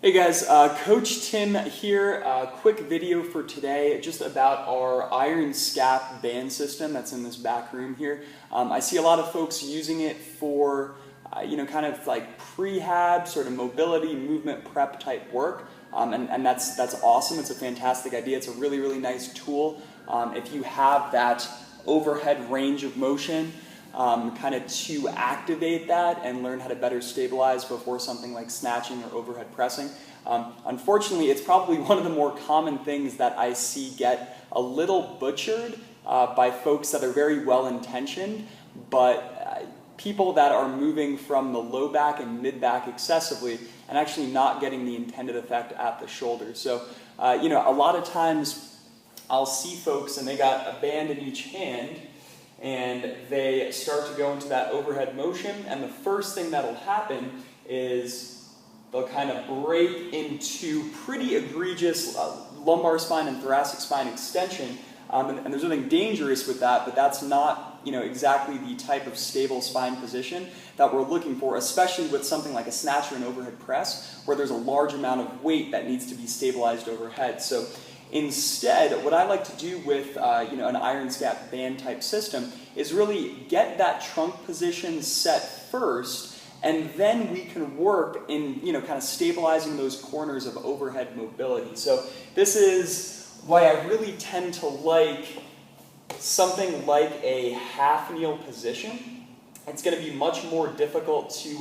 Hey guys, Coach Tim here. Quick video for today just about our iron scap band system that's in this back room here. I see a lot of folks using it for kind of like prehab, sort of mobility, movement prep type work, and that's awesome. It's a fantastic idea. It's a really nice tool if you have that overhead range of motion. Kind of to activate that and learn how to better stabilize before something like snatching or overhead pressing. Unfortunately, it's probably one of the more common things that I see get a little butchered by folks that are very well intentioned, but people that are moving from the low back and mid back excessively and actually not getting the intended effect at the shoulder. So, a lot of times I'll see folks and they got a band in each hand, and they start to go into that overhead motion, and the first thing that'll happen is they'll kind of break into pretty egregious lumbar spine and thoracic spine extension, and there's nothing dangerous with that, but that's not exactly the type of stable spine position that we're looking for, especially with something like a snatch or an overhead press, where there's a large amount of weight that needs to be stabilized overhead. So instead, what I like to do with an iron scap band type system is really get that trunk position set first, and then we can work in kind of stabilizing those corners of overhead mobility. So this is why I really tend to like something like a half kneel position. It's going to be much more difficult to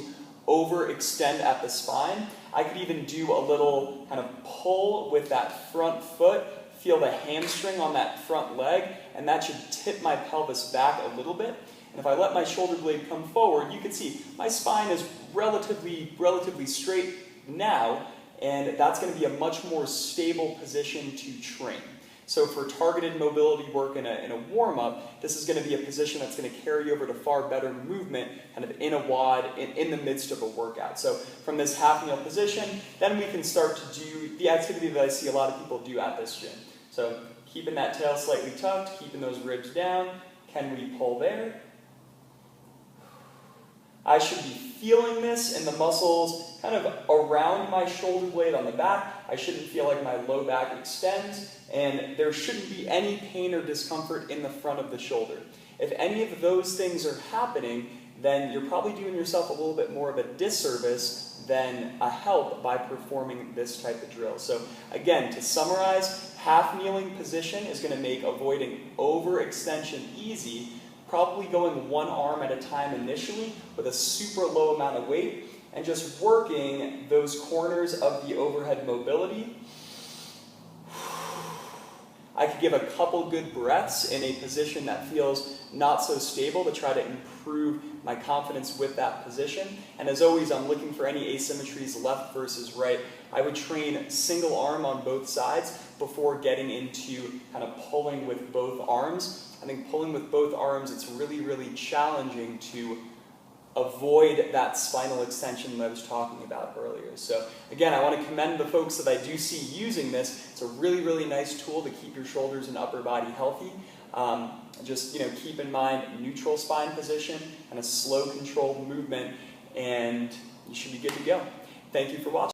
overextend at the spine. I could even do a little kind of pull with that front foot, feel the hamstring on that front leg, and that should tip my pelvis back a little bit. And if I let my shoulder blade come forward, you can see my spine is relatively straight now, and that's going to be a much more stable position to train. So for targeted mobility work in a warm-up, this is going to be a position that's going to carry over to far better movement kind of in a WOD in the midst of a workout. So from this half kneel position, then we can start to do the activity that I see a lot of people do at this gym. So keeping that tail slightly tucked, keeping those ribs down. Can we pull there? I should be feeling this in the muscles kind of around my shoulder blade on the back. I shouldn't feel like my low back extends, and there shouldn't be any pain or discomfort in the front of the shoulder. If any of those things are happening, then you're probably doing yourself a little bit more of a disservice than a help by performing this type of drill. So again, to summarize, half kneeling position is going to make avoiding overextension easy, probably going one arm at a time initially with a super low amount of weight, and just working those corners of the overhead mobility. I could give a couple good breaths in a position that feels not so stable to try to improve my confidence with that position. And as always, I'm looking for any asymmetries left versus right. I would train single arm on both sides before getting into kind of pulling with both arms. I think pulling with both arms, it's really challenging to avoid that spinal extension that I was talking about earlier. So again, I want to commend the folks that I do see using this. It's a really nice tool to keep your shoulders and upper body healthy. Just keep in mind neutral spine position and a slow controlled movement, and you should be good to go. Thank you for watching.